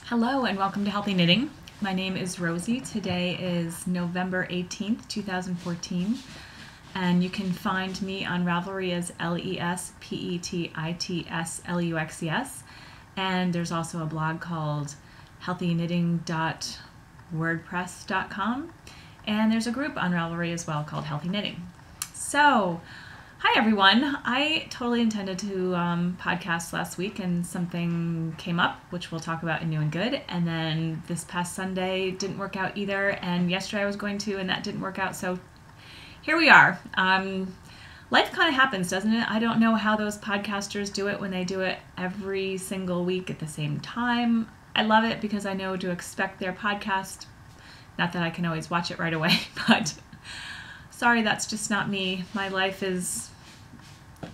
Hello and welcome to Healthy Knitting. My name is Rosie. Today is November 18th, 2014, and you can find me on Ravelry as LESPETITSLUXES, and there's also a blog called healthyknitting.wordpress.com, and there's a group on Ravelry as well called Healthy Knitting. So, hi everyone. I totally intended to podcast last week and something came up, which we'll talk about in New and Good. And then this past Sunday didn't work out either. And yesterday I was going to, and that didn't work out. So here we are. Life kind of happens, doesn't it? I don't know how those podcasters do it when they do it every single week at the same time. I love it because I know to expect their podcast. Not that I can always watch it right away, but sorry, that's just not me. My life is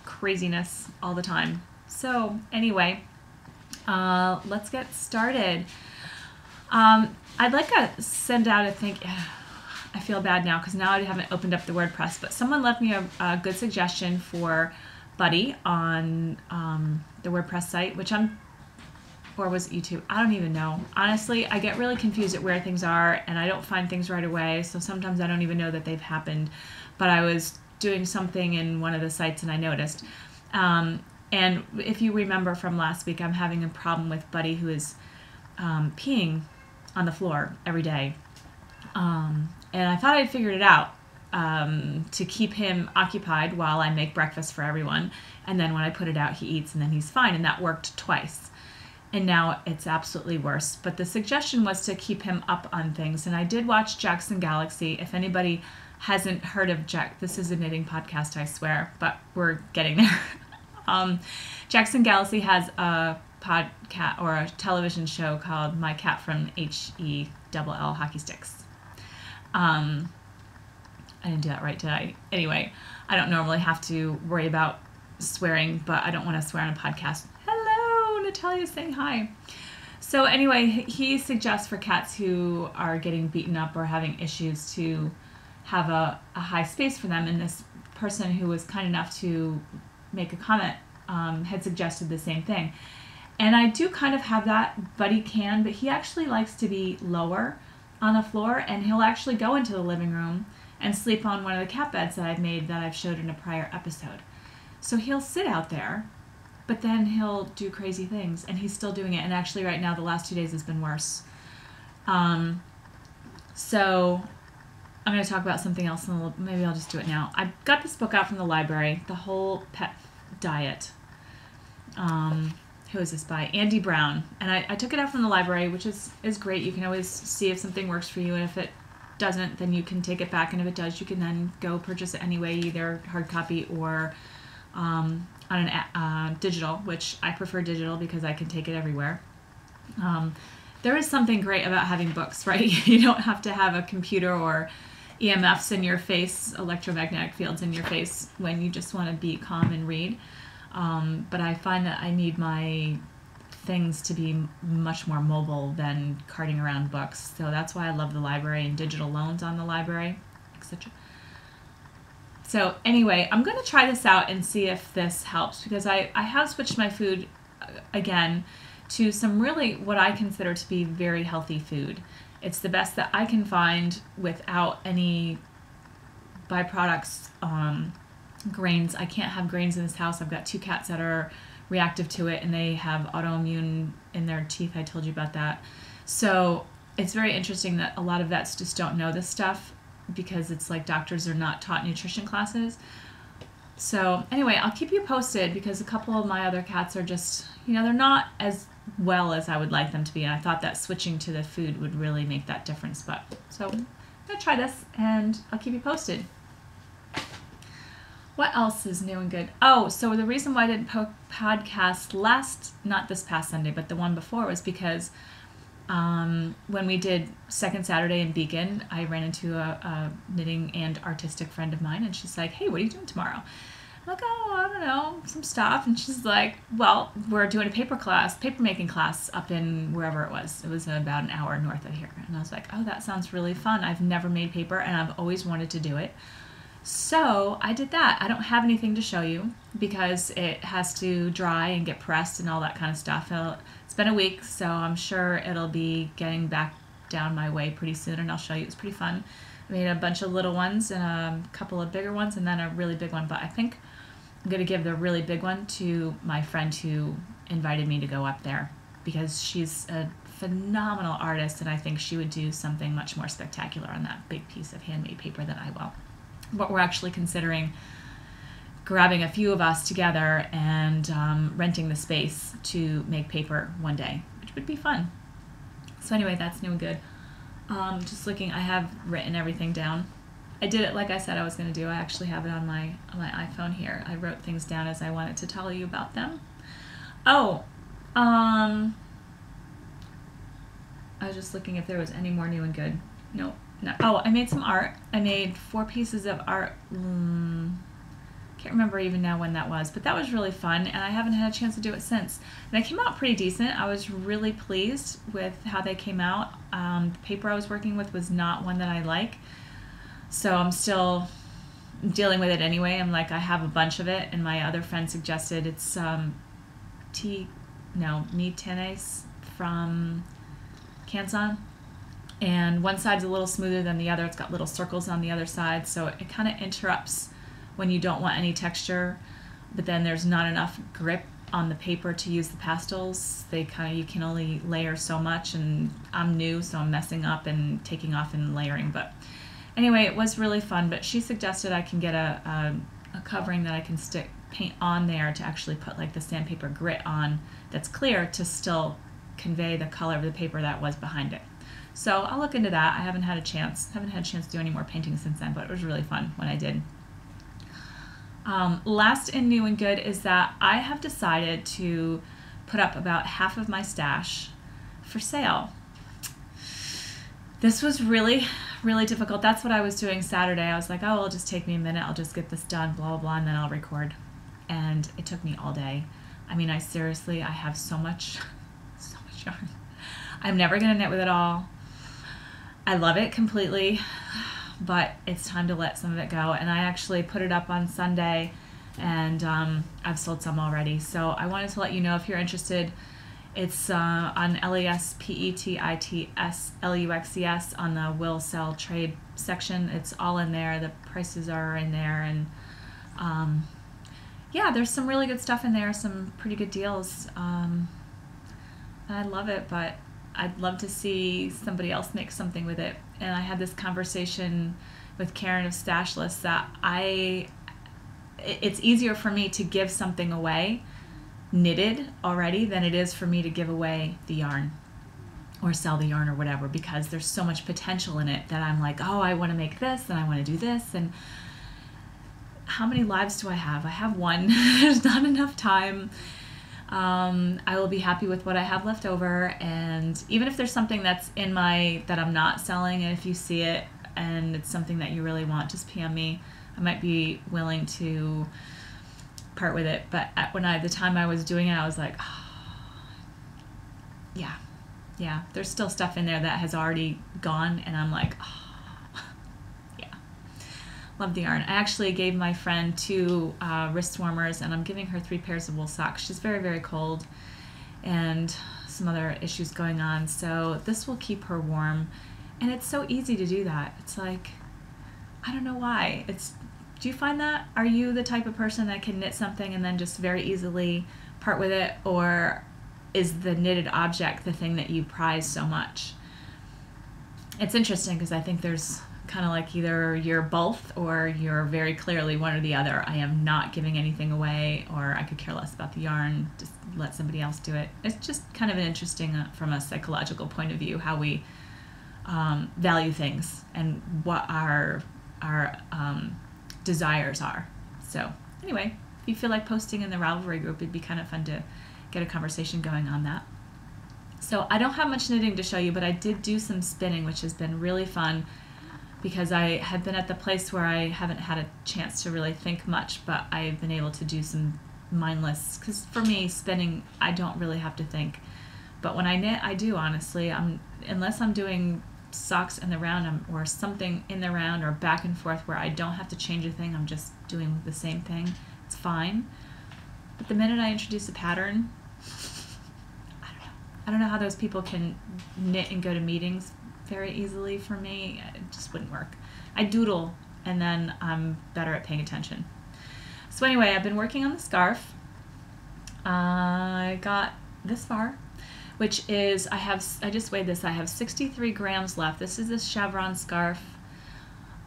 craziness all the time. So anyway, let's get started. I'd like to send out I feel bad now because now I haven't opened up the WordPress, but someone left me a good suggestion for Buddy on the WordPress site, or was it YouTube? I don't even know. Honestly, I get really confused at where things are and I don't find things right away. So sometimes I don't even know that they've happened. But I was doing something in one of the sites and I noticed. And if you remember from last week, I'm having a problem with Buddy who is peeing on the floor every day. And I thought I'd figured it out to keep him occupied while I make breakfast for everyone. And then when I put it out, he eats and then he's fine. And that worked twice. And now it's absolutely worse. But the suggestion was to keep him up on things. And I did watch Jackson Galaxy. If anybody hasn't heard of Jack, this is a knitting podcast, I swear, but we're getting there. Jackson Galaxy has a podcast or a television show called My Cat from HELL Hockey Sticks. I didn't do that right, did I? Anyway, I don't normally have to worry about swearing, but I don't want to swear on a podcast. Natalia's saying hi. So anyway, he suggests for cats who are getting beaten up or having issues to have a high space for them. And this person who was kind enough to make a comment had suggested the same thing. And I do kind of have that. Buddy can, but he actually likes to be lower on the floor, and he'll actually go into the living room and sleep on one of the cat beds that I've made that I've showed in a prior episode. So he'll sit out there, but then he'll do crazy things, and he's still doing it. And actually right now, the last 2 days has been worse. So I'm going to talk about something else, and maybe I'll just do it now. I got this book out from the library, The Whole Pet Diet. Who is this by? Andy Brown. And I took it out from the library, which is great. You can always see if something works for you, and if it doesn't, then you can take it back, and if it does, you can then go purchase it anyway, either hard copy or on an digital, which I prefer digital because I can take it everywhere. There is something great about having books, right? You don't have to have a computer or EMFs in your face, electromagnetic fields in your face, when you just want to be calm and read. But I find that I need my things to be much more mobile than carting around books. So that's why I love the library and digital loans on the library, etc. So anyway, I'm going to try this out and see if this helps, because I have switched my food again to some really what I consider to be very healthy food. It's the best that I can find without any byproducts, grains. I can't have grains in this house. I've got 2 cats that are reactive to it, and they have autoimmune in their teeth. I told you about that. So it's very interesting that a lot of vets just don't know this stuff, because it's like doctors are not taught nutrition classes. So anyway, I'll keep you posted, because a couple of my other cats are just, they're not as well as I would like them to be. And I thought that switching to the food would really make that difference. So I'm going to try this and I'll keep you posted. What else is new and good? Oh, so the reason why I didn't podcast not this past Sunday, but the one before, was because when we did Second Saturday in Beacon, I ran into a knitting and artistic friend of mine, and she's like, "Hey, what are you doing tomorrow?" I'm like, "Oh, I don't know, some stuff." And she's like, "Well, we're doing a paper making class up in wherever it was. It was about an hour north of here." And I was like, "Oh, that sounds really fun. I've never made paper, and I've always wanted to do it." So I did that. I don't have anything to show you because it has to dry and get pressed and all that kind of stuff. It's been a week, so I'm sure it'll be getting back down my way pretty soon, and I'll show you. It was pretty fun. I made a bunch of little ones and a couple of bigger ones and then a really big one, but I think I'm going to give the really big one to my friend who invited me to go up there because she's a phenomenal artist, and I think she would do something much more spectacular on that big piece of handmade paper than I will. But we're actually considering grabbing a few of us together and renting the space to make paper one day, which would be fun. So anyway, that's new and good. Just looking, I have written everything down. I did it like I said I was going to do. I actually have it on my iPhone here. I wrote things down as I wanted to tell you about them. Oh, I was just looking if there was any more new and good. Nope. No. Oh, I made some art. I made 4 pieces of art. Can't remember even now when that was, but that was really fun, and I haven't had a chance to do it since. And they came out pretty decent. I was really pleased with how they came out. The paper I was working with was not one that I like, so I'm still dealing with it anyway. I'm like, I have a bunch of it, and my other friend suggested it's Mi Tenes from Canson. And one side's a little smoother than the other. It's got little circles on the other side, so it kind of interrupts when you don't want any texture, but then there's not enough grip on the paper to use the pastels. You can only layer so much, and I'm new, so I'm messing up and taking off and layering. But anyway, it was really fun, but she suggested I can get a covering that I can stick paint on there to actually put like the sandpaper grit on that's clear to still convey the color of the paper that was behind it. So I'll look into that. I haven't had a chance to do any more painting since then, but it was really fun when I did. Last in new and good is that I have decided to put up about half of my stash for sale. This was really, really difficult. That's what I was doing Saturday. I was like, oh, it'll just take me a minute. I'll just get this done, blah, blah, blah, and then I'll record. And it took me all day. I mean, I have so much yarn. I'm never going to knit with it all. I love it completely, but it's time to let some of it go. And I actually put it up on Sunday, and I've sold some already. So I wanted to let you know if you're interested. It's on LESPETITSLUXES on the will sell trade section. It's all in there. The prices are in there, and yeah, there's some really good stuff in there. Some pretty good deals. I love it, but I'd love to see somebody else make something with it. And I had this conversation with Karen of Stashless that it's easier for me to give something away knitted already than it is for me to give away the yarn or sell the yarn or whatever, because there's so much potential in it that I'm like, oh, I want to make this and I want to do this. And how many lives do I have? I have one. There's not enough time. I will be happy with what I have left over, and even if there's something that's that I'm not selling, and if you see it and it's something that you really want, just PM me. I might be willing to part with it. But the time I was doing it, I was like, oh, yeah, there's still stuff in there that has already gone, and I'm like, oh, yeah. Love the yarn. I actually gave my friend 2 wrist warmers, and I'm giving her 3 pairs of wool socks. She's very, very cold, and some other issues going on, so this will keep her warm. And it's so easy to do that. It's like, I don't know why. Do you find that? Are you the type of person that can knit something and then just very easily part with it, or is the knitted object the thing that you prize so much? It's interesting because I think there's kind of like either you're both or you're very clearly one or the other. I am not giving anything away, or I could care less about the yarn, just let somebody else do it. It's just kind of an interesting, from a psychological point of view, how we value things and what our desires are. So anyway, if you feel like posting in the Ravelry group, it'd be kind of fun to get a conversation going on that. So I don't have much knitting to show you, but I did do some spinning, which has been really fun because I had been at the place where I haven't had a chance to really think much, but I've been able to do some mindless, because for me, spinning, I don't really have to think. But when I knit, I do, honestly. Unless I'm doing socks in the round or something in the round or back and forth where I don't have to change a thing, I'm just doing the same thing, it's fine. But the minute I introduce a pattern, I don't know how those people can knit and go to meetings very easily. For me, it just wouldn't work. I doodle and then I'm better at paying attention. So anyway, I've been working on the scarf. I got this far, which is, I just weighed this, I have 63 grams left. This is this chevron scarf.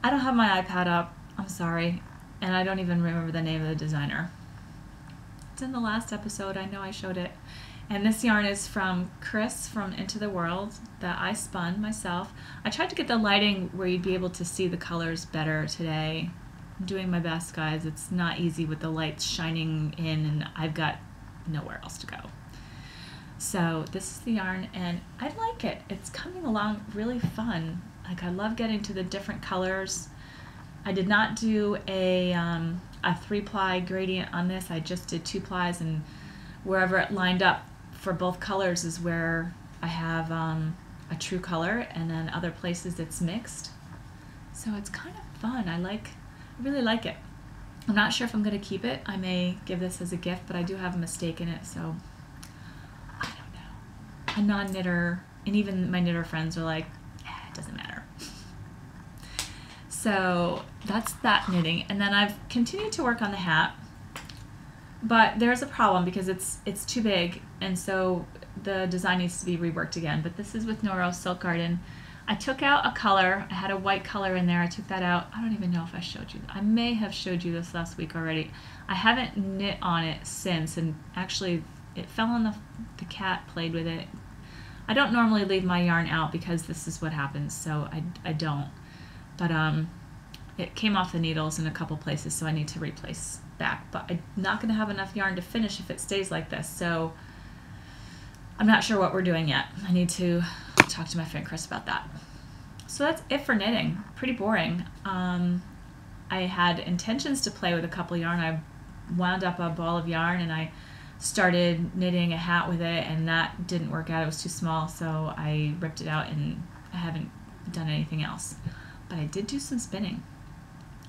I don't have my iPad up, I'm sorry, and I don't even remember the name of the designer. It's in the last episode, I know I showed it. And this yarn is from Chris from Into the World that I spun myself. I tried to get the lighting where you'd be able to see the colors better today. I'm doing my best, guys. It's not easy with the lights shining in and I've got nowhere else to go. So this is the yarn and I like it. It's coming along really fun. Like, I love getting to the different colors. I did not do a 3-ply gradient on this. I just did 2 plies, and wherever it lined up for both colors is where I have a true color, and then other places it's mixed. So it's kind of fun. I really like it. I'm not sure if I'm going to keep it. I may give this as a gift, but I do have a mistake in it, so I don't know. A non-knitter, and even my knitter friends are like, it doesn't matter. So that's that knitting, and then I've continued to work on the hat, but there's a problem because it's too big, and so the design needs to be reworked again. But this is with Noro Silk Garden. I took out a color. I had a white color in there. I took that out. I don't even know if I showed you. I may have showed you this last week already. I haven't knit on it since, and actually it fell on the cat played with it. I don't normally leave my yarn out because this is what happens, so I don't. But it came off the needles in a couple places, so I need to replace back. But I'm not going to have enough yarn to finish if it stays like this, so I'm not sure what we're doing yet. I need to talk to my friend Chris about that. So that's it for knitting. Pretty boring. I had intentions to play with a couple yarn. I wound up a ball of yarn and I started knitting a hat with it, and that didn't work out. It was too small, so I ripped it out and I haven't done anything else. But I did do some spinning.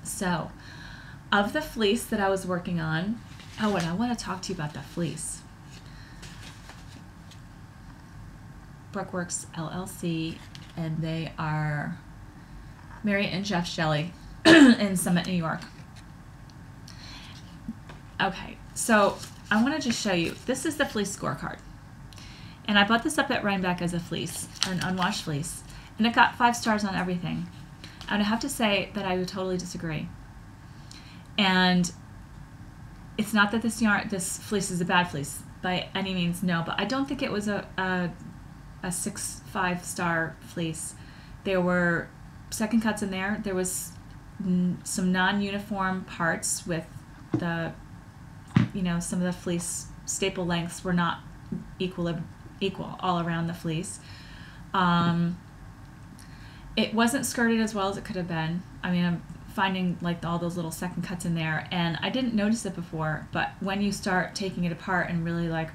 So, of the fleece that I was working on, oh, and I want to talk to you about the fleece. Brookworks LLC, and they are Mary and Jeff Shelley in Summit, New York. Okay, so I want to just show you. This is the fleece scorecard. And I bought this up at Rhinebeck as a fleece, an unwashed fleece, and it got 5 stars on everything. And I have to say that I would totally disagree. And it's not that this fleece is a bad fleece by any means, no, but I don't think it was a 5-star fleece. There were second cuts in there. There was some non-uniform parts with the, some of the fleece staple lengths were not equal all around the fleece. It wasn't skirted as well as it could have been. I mean, I'm finding like all those little second cuts in there, and I didn't notice it before, but when you start taking it apart and really like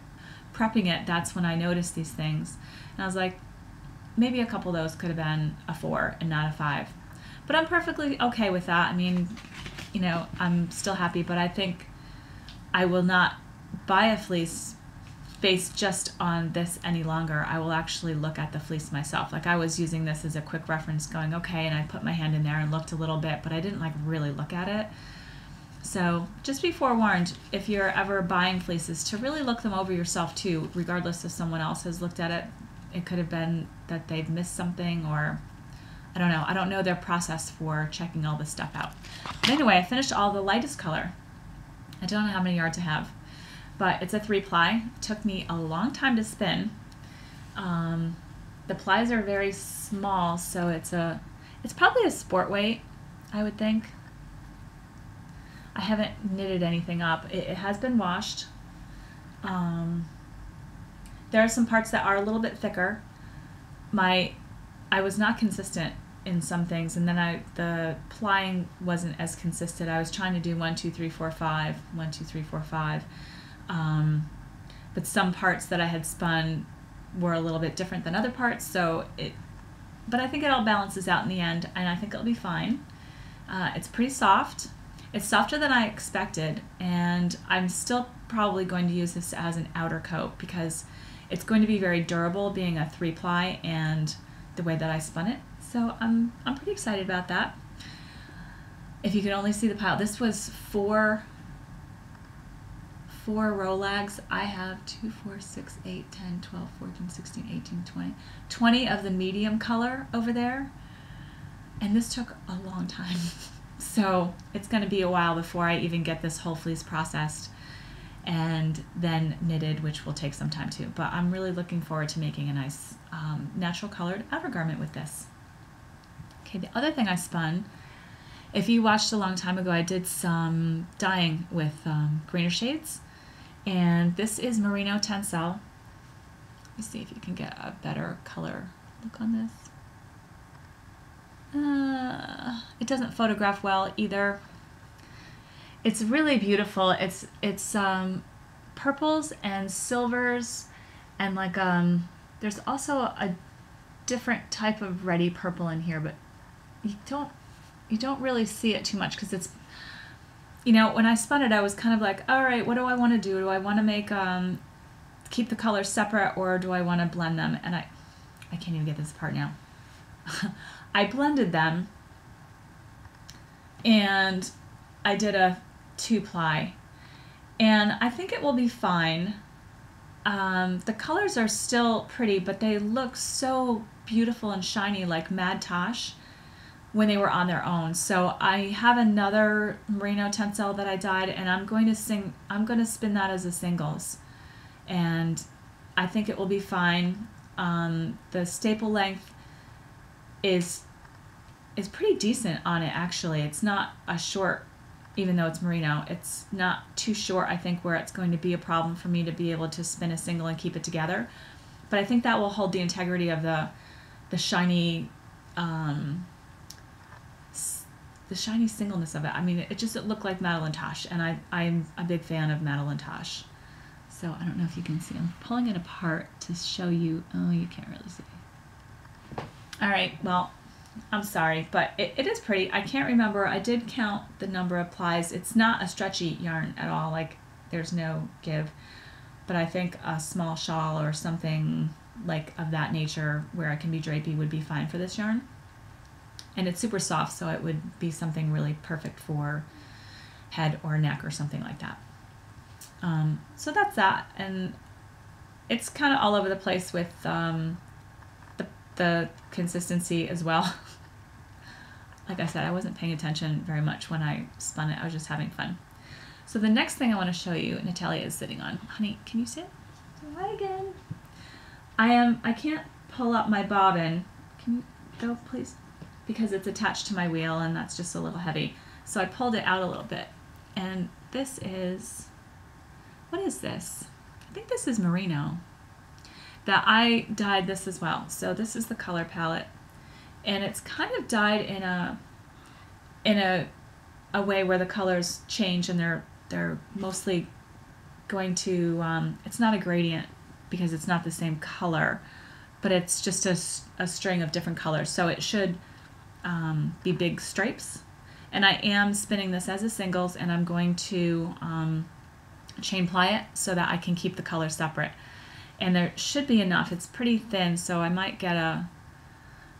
prepping it, that's when I noticed these things. And I was like, maybe a couple of those could have been a 4 and not a 5. But I'm perfectly okay with that. I mean, I'm still happy, but I think I will not buy a fleece based just on this any longer. I will actually look at the fleece myself. Like, I was using this as a quick reference going, okay, and I put my hand in there and looked a little bit, but I didn't like really look at it. So just be forewarned, if you're ever buying fleeces, to really look them over yourself too, regardless if someone else has looked at it. It could have been that they've missed something, or I don't know. I don't know their process for checking all this stuff out. But anyway, I finished all the lightest color. I don't know how many yards I have, but it's a 3-ply. It took me a long time to spin. The plies are very small, so it's probably a sport weight, I would think. I haven't knitted anything up. It has been washed. There are some parts that are a little bit thicker. I was not consistent in some things, and then the plying wasn't as consistent. I was trying to do 1, 2, 3, 4, 5, 1, 2, 3, 4, 5. But some parts that I had spun were a little bit different than other parts, so but I think it all balances out in the end, and I think it'll be fine. It's pretty soft. It's softer than I expected, and I'm still probably going to use this as an outer coat because it's going to be very durable, being a 3-ply and the way that I spun it. So I'm pretty excited about that. If you could only see the pile, this was four Rolags. I have 2, 4, 6, 8, 10, 12, 14, 16, 18, 20. 20 of the medium color over there. And this took a long time. So it's going to be a while before I even get this whole fleece processed and then knitted, which will take some time too. But I'm really looking forward to making a nice natural colored outer garment with this. Okay, the other thing I spun, if you watched a long time ago, I did some dyeing with greener shades. And this is Merino Tencel. Let me see if you can get a better color look on this. It doesn't photograph well either. It's really beautiful. It's purples and silvers, and like there's also a different type of reddy purple in here, but you don't really see it too much because it's, you know, when I spun it, I was kind of like, all right, what do I want to do? Do I want to make keep the colors separate, or do I want to blend them? And I can't even get this apart now. I blended them, and I did a 2-ply, and I think it will be fine. The colors are still pretty, but they look so beautiful and shiny like Mad Tosh when they were on their own. So I have another Merino Tencel that I dyed, and I'm going to spin that as a singles, and I think it will be fine. The staple length is pretty decent on it, actually. It's not a short, even though it's merino, it's not too short, I think, where it's going to be a problem for me to be able to spin a single and keep it together. But I think that will hold the integrity of the shiny singleness of it. I mean, it looked like Madeline Tosh, and I'm a big fan of Madeline Tosh. So I don't know if you can see. I'm pulling it apart to show you. Oh, you can't really see. All right, well, I'm sorry, but it is pretty. I can't remember. I did count the number of plies. It's not a stretchy yarn at all. Like, there's no give. But I think a small shawl or something like of that nature where it can be drapey would be fine for this yarn. And it's super soft, so it would be something really perfect for head or neck or something like that. So that's that. And it's kind of all over the place with the consistency as well. Like I said, I wasn't paying attention very much when I spun it. I was just having fun. So the next thing I want to show you, Natalia is sitting on. Honey, can you sit? Hi again. I can't pull up my bobbin. Can you go, please? Because it's attached to my wheel, and that's just a little heavy. So I pulled it out a little bit. And this is, what is this? I think this is merino. That I dyed this as well. So this is the color palette, and it's kind of dyed in a way where the colors change, and they're mostly going to it's not a gradient because it's not the same color, but it's just a string of different colors. So it should be big stripes, and I am spinning this as a singles, and I'm going to chain ply it so that I can keep the colors separate. And there should be enough. It's pretty thin, so I might get a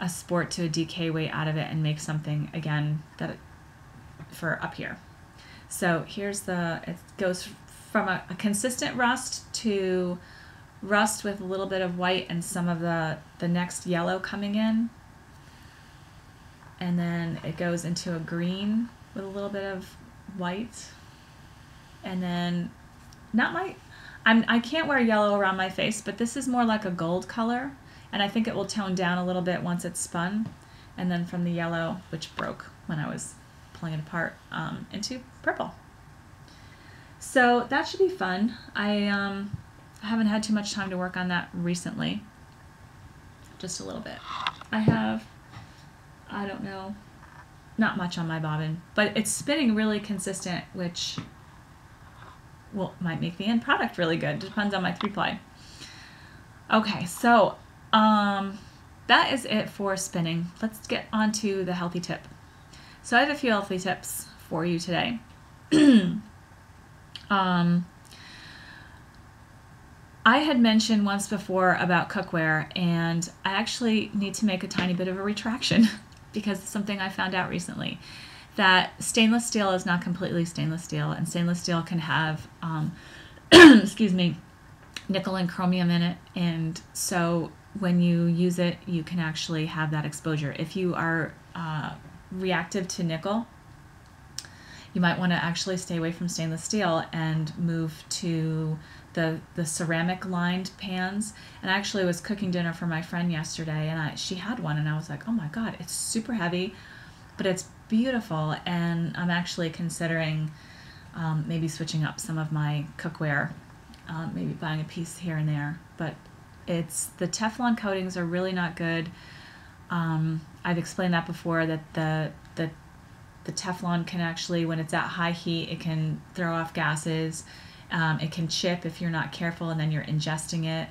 sport to a DK weight out of it and make something again for up here. So here's it goes from a consistent rust to rust with a little bit of white and some of the next yellow coming in. And then it goes into a green with a little bit of white. And then I can't wear yellow around my face, but this is more like a gold color, and I think it will tone down a little bit once it's spun, and then from the yellow, which broke when I was pulling it apart, into purple. So that should be fun. I haven't had too much time to work on that recently, just a little bit. I don't know, not much on my bobbin, but it's spinning really consistent, which might make the end product really good. Depends on my 3-ply. Okay, so that is it for spinning. Let's get on to the healthy tip. So I have a few healthy tips for you today. I had mentioned once before about cookware, and I actually need to make a tiny bit of a retraction because it's something I found out recently, that stainless steel is not completely stainless steel, and stainless steel can have, excuse me, nickel and chromium in it, and so when you use it, you can actually have that exposure. If you are reactive to nickel, you might want to actually stay away from stainless steel and move to the ceramic lined pans. And I actually was cooking dinner for my friend yesterday, and she had one, and I was like, oh my god, it's super heavy, but it's beautiful. And I'm actually considering maybe switching up some of my cookware, maybe buying a piece here and there. But the Teflon coatings are really not good. I've explained that before, that the Teflon can actually, when it's at high heat, it can throw off gases. It can chip if you're not careful, and then you're ingesting it.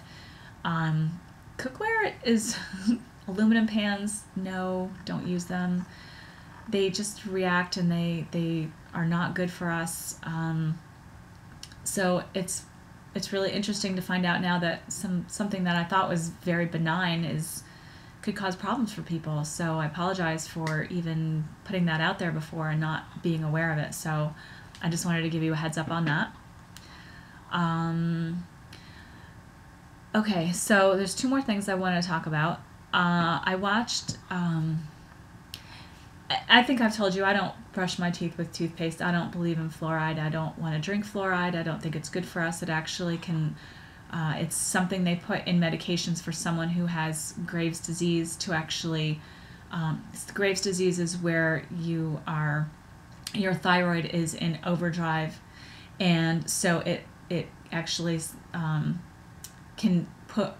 Cookware is aluminum pans. No, don't use them. They just react, and they are not good for us. So it's really interesting to find out now that something that I thought was very benign could cause problems for people. So I apologize for even putting that out there before and not being aware of it. So I just wanted to give you a heads up on that. Okay, so there's two more things I want to talk about. I watched, I think I've told you I don't brush my teeth with toothpaste. I don't believe in fluoride. I don't want to drink fluoride. I don't think it's good for us. It actually can, it's something they put in medications for someone who has Graves' disease to actually, Graves' disease is where your thyroid is in overdrive, and so it actually can put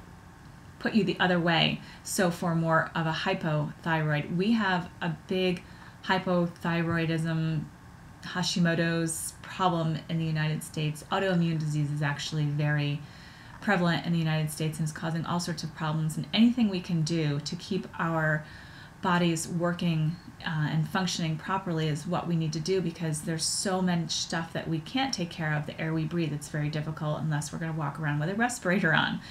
you the other way. So for more of a hypothyroid, we have a big hypothyroidism, Hashimoto's problem in the United States. Autoimmune disease is actually very prevalent in the United States and is causing all sorts of problems. And anything we can do to keep our bodies working and functioning properly is what we need to do, because there's so much stuff that we can't take care of. The air we breathe, it's very difficult unless we're going to walk around with a respirator on.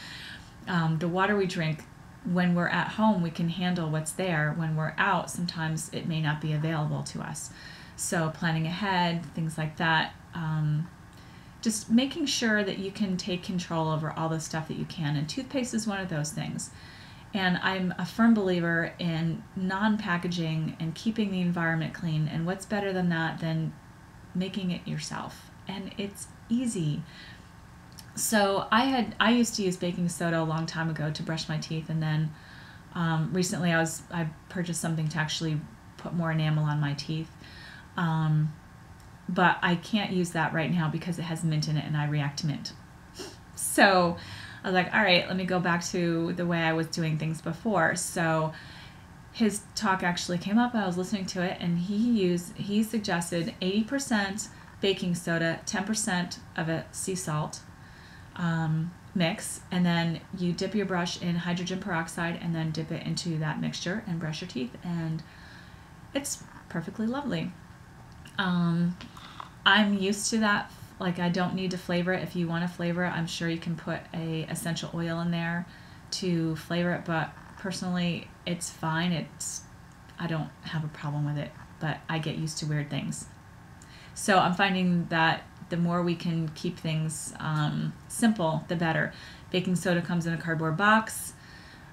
The water we drink, when we're at home, we can handle what's there. When we're out, sometimes it may not be available to us. So planning ahead, things like that. Just making sure that you can take control over all the stuff that you can. And toothpaste is one of those things. And I'm a firm believer in non-packaging and keeping the environment clean. And what's better than that than making it yourself? And it's easy. So I used to use baking soda a long time ago to brush my teeth, and then recently I purchased something to actually put more enamel on my teeth. But I can't use that right now because it has mint in it and I react to mint. So I was like, all right, let me go back to the way I was doing things before. So his talk actually came up, I was listening to it, and he suggested 80% baking soda, 10% of a sea salt mix, and then you dip your brush in hydrogen peroxide and then dip it into that mixture and brush your teeth, and it's perfectly lovely. I'm used to that. Like, I don't need to flavor it. If you want to flavor it, I'm sure you can put a essential oil in there to flavor it, but personally it's fine. I don't have a problem with it, but I get used to weird things. So I'm finding that the more we can keep things simple, the better. Baking soda comes in a cardboard box.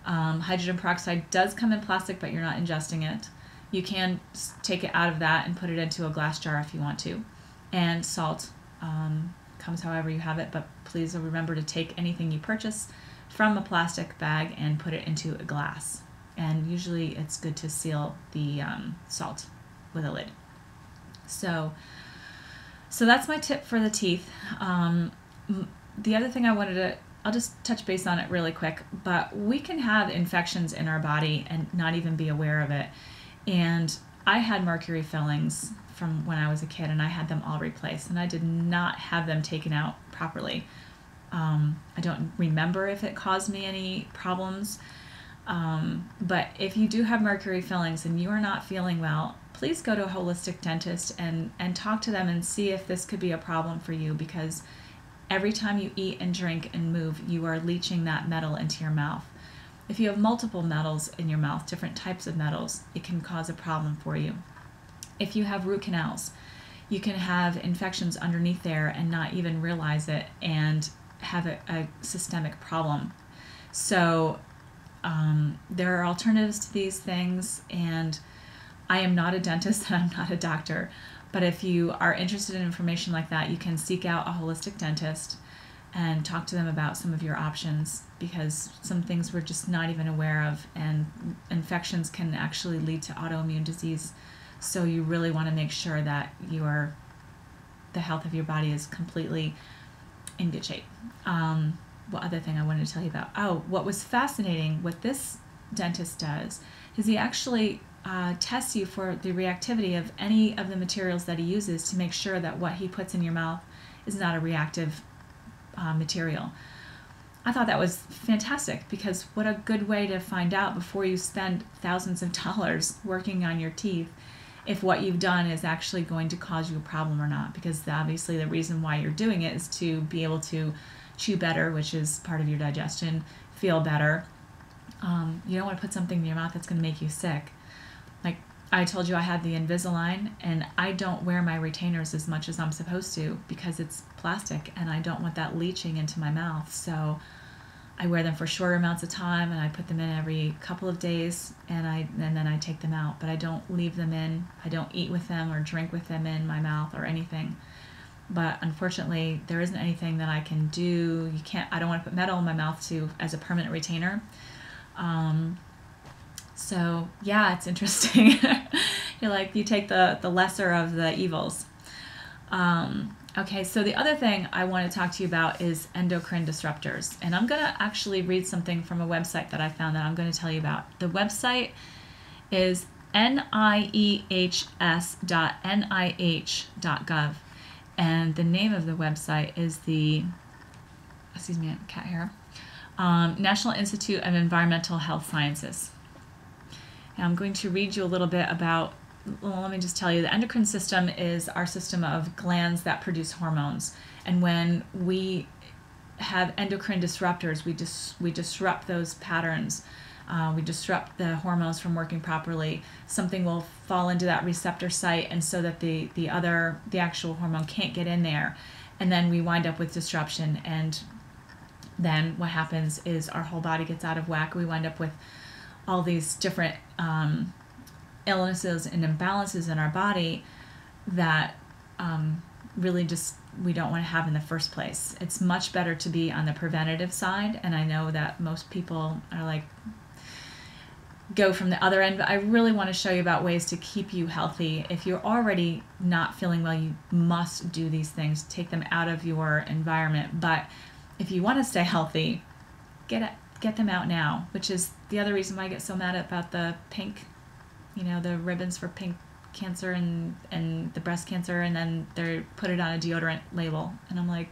Hydrogen peroxide does come in plastic, but you're not ingesting it. You can take it out of that and put it into a glass jar if you want to. And salt comes however you have it, but please remember to take anything you purchase from a plastic bag and put it into a glass. And usually it's good to seal the salt with a lid. So that's my tip for the teeth. The other thing I'll just touch base on it really quick, but we can have infections in our body and not even be aware of it. And I had mercury fillings from when I was a kid, and I had them all replaced, and I did not have them taken out properly. I don't remember if it caused me any problems. But if you do have mercury fillings and you are not feeling well, please go to a holistic dentist and talk to them and see if this could be a problem for you, because every time you eat and drink and move, you are leaching that metal into your mouth. If you have multiple metals in your mouth, different types of metals, it can cause a problem for you. If you have root canals, you can have infections underneath there and not even realize it and have a systemic problem. So there are alternatives to these things, and I am not a dentist and I'm not a doctor, but if you are interested in information like that, you can seek out a holistic dentist and talk to them about some of your options, because some things we're just not even aware of, and infections can actually lead to autoimmune disease. So you really want to make sure that the health of your body is completely in good shape. What other thing I wanted to tell you about? Oh, what was fascinating, what this dentist does is he actually tests you for the reactivity of any of the materials that he uses to make sure that what he puts in your mouth is not a reactive material. I thought that was fantastic, because what a good way to find out before you spend thousands of dollars working on your teeth if what you've done is actually going to cause you a problem or not, because obviously the reason why you're doing it is to be able to chew better, which is part of your digestion, feel better. You don't want to put something in your mouth that's going to make you sick. Like I told you, I had the Invisalign, and I don't wear my retainers as much as I'm supposed to because it's plastic and I don't want that leaching into my mouth. So I wear them for shorter amounts of time, and I put them in every couple of days, and then I take them out. But I don't leave them in. I don't eat with them or drink with them in my mouth or anything. But unfortunately, there isn't anything that I can do. I don't want to put metal in my mouth as a permanent retainer. So yeah, it's interesting. You take the lesser of the evils. Okay, so the other thing I want to talk to you about is endocrine disruptors. And I'm going to actually read something from a website that I found that I'm going to tell you about. The website is niehs.nih.gov. And the name of the website is cat hair, National Institute of Environmental Health Sciences. And I'm going to read you a little bit about, let me just tell you, the endocrine system is our system of glands that produce hormones. And when we have endocrine disruptors, we disrupt those patterns. We disrupt the hormones from working properly. Something will fall into that receptor site, and so that the actual hormone can't get in there. And then we wind up with disruption. And then what happens is our whole body gets out of whack. We wind up with all these different illnesses and imbalances in our body that really just we don't want to have in the first place. It's much better to be on the preventative side, and I know that most people are like, go from the other end, but I really want to show you about ways to keep you healthy. If you're already not feeling well, you must do these things. Take them out of your environment. But if you want to stay healthy, get them out now, which is the other reason why I get so mad about the pink, the ribbons for pink cancer and the breast cancer, and then they put it on a deodorant label. And I'm like,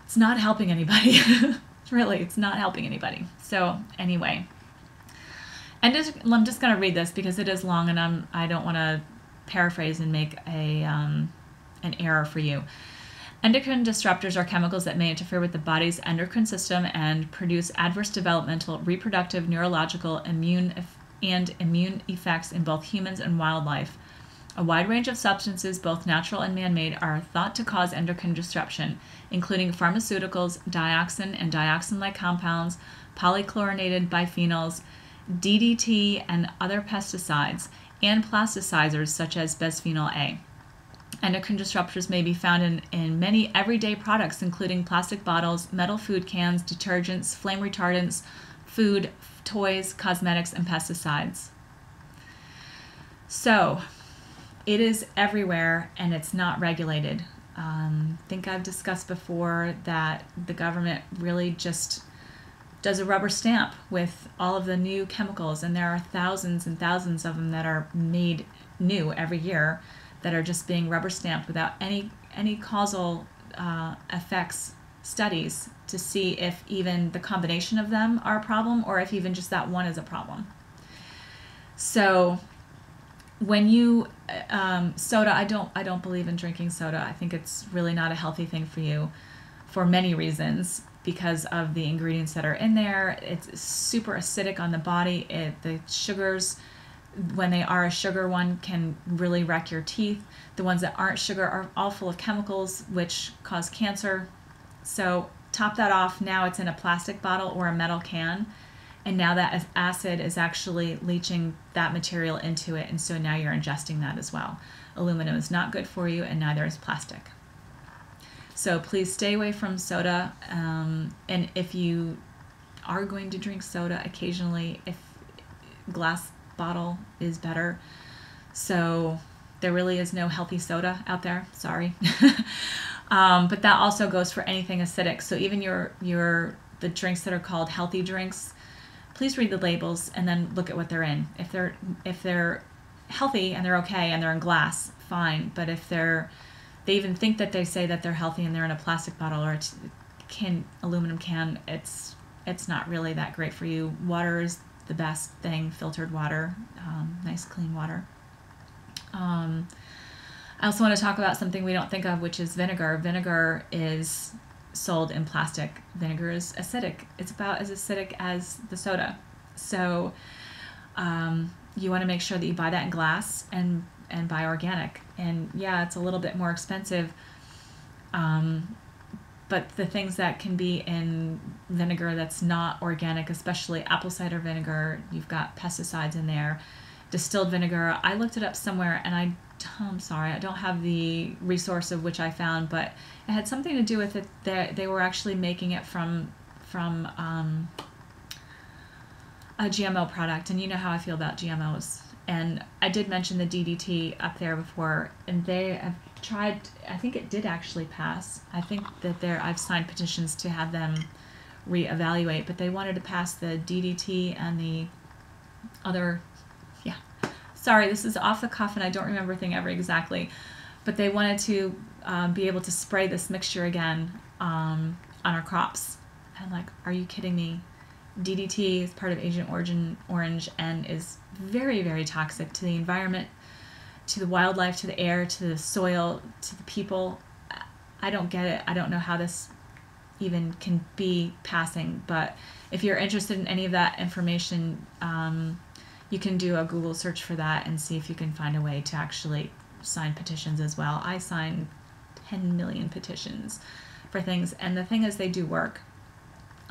it's not helping anybody. Really, it's not helping anybody. So anyway, I'm just going to read this because it is long, and I don't want to paraphrase and make an error for you. Endocrine disruptors are chemicals that may interfere with the body's endocrine system and produce adverse developmental, reproductive, neurological, immune effects in both humans and wildlife. A wide range of substances, both natural and man-made, are thought to cause endocrine disruption, including pharmaceuticals, dioxin and dioxin-like compounds, polychlorinated biphenyls, DDT and other pesticides, and plasticizers such as bisphenol A. Endocrine disruptors may be found in many everyday products, including plastic bottles, metal food cans, detergents, flame retardants, food, toys, cosmetics, and pesticides. So, it is everywhere, and it's not regulated. I think I've discussed before that the government really just does a rubber stamp with all of the new chemicals, and there are thousands and thousands of them that are made new every year that are just being rubber stamped without any causal effects studies to see if even the combination of them are a problem or if even just that one is a problem. So when you soda, I don't believe in drinking soda. I think it's really not a healthy thing for you for many reasons, because of the ingredients that are in there. It's super acidic on the body. The sugars, when they are a sugar one, can really wreck your teeth. The ones that aren't sugar are all full of chemicals which cause cancer. So top that off, now it's in a plastic bottle or a metal can, and now that acid is actually leaching that material into it, and so now you're ingesting that as well. Aluminum is not good for you, and neither is plastic. So please stay away from soda, and if you are going to drink soda occasionally, if glass bottle is better. So there really is no healthy soda out there, sorry. But that also goes for anything acidic. So even the drinks that are called healthy drinks, please read the labels and then look at what they're in. If they're healthy and they're okay and they're in glass, fine. But if they even think that they say that they're healthy and they're in a plastic bottle or aluminum can, it's not really that great for you. Water is the best thing, filtered water, nice clean water. I also want to talk about something we don't think of, which is vinegar. Vinegar is sold in plastic. Vinegar is acidic. It's about as acidic as the soda. So you want to make sure that you buy that in glass and buy organic. And yeah, it's a little bit more expensive. But the things that can be in vinegar that's not organic, especially apple cider vinegar, you've got pesticides in there. Distilled vinegar, I looked it up somewhere, and I'm sorry, I don't have the resource of which I found, but it had something to do with it that they were actually making it from a GMO product, and you know how I feel about GMOs. And I did mention the DDT up there before, and they have tried, I think it did actually pass. I think that I've signed petitions to have them reevaluate, but they wanted to pass the DDT and the other, yeah. Sorry, this is off the cuff and I don't remember everything ever exactly, but they wanted to be able to spray this mixture again on our crops. And I'm like, are you kidding me? DDT is part of Agent Orange and is very, very toxic to the environment, to the wildlife, to the air, to the soil, to the people. I don't get it. I don't know how this even can be passing, but if you're interested in any of that information, you can do a Google search for that and see if you can find a way to actually sign petitions as well. I signed 10 million petitions for things, and the thing is, they do work.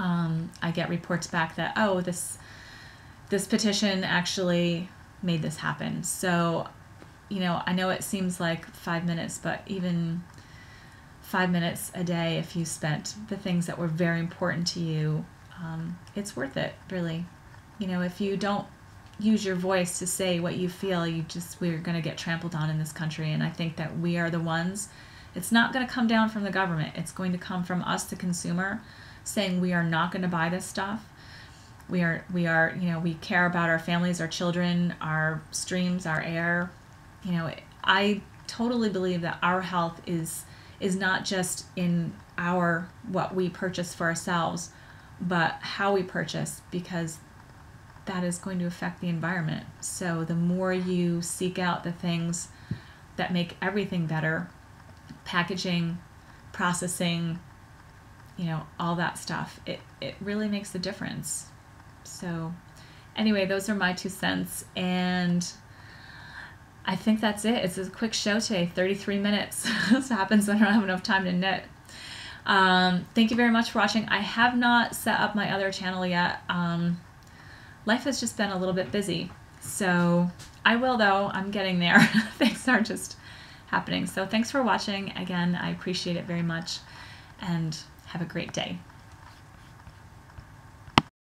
I get reports back that, oh, this petition actually made this happen. So, you know, I know it seems like 5 minutes, but even 5 minutes a day, if you spent the things that were very important to you, it's worth it, really. You know, if you don't use your voice to say what you feel, we're going to get trampled on in this country. And I think that we are the ones. It's not going to come down from the government. It's going to come from us, the consumer, saying we are not going to buy this stuff. We are, you know, we care about our families, our children, our streams, our air. You know, I totally believe that our health is not just in what we purchase for ourselves, but how we purchase, because that is going to affect the environment. So the more you seek out the things that make everything better, packaging, processing, you know, all that stuff, it really makes a difference. So anyway, those are my 2 cents, and I think that's it. It's a quick show today, 33 minutes. This happens when I don't have enough time to knit. Thank you very much for watching. I have not set up my other channel yet. Life has just been a little bit busy. So I will, though. I'm getting there. Things are just happening. So thanks for watching. Again, I appreciate it very much, and have a great day.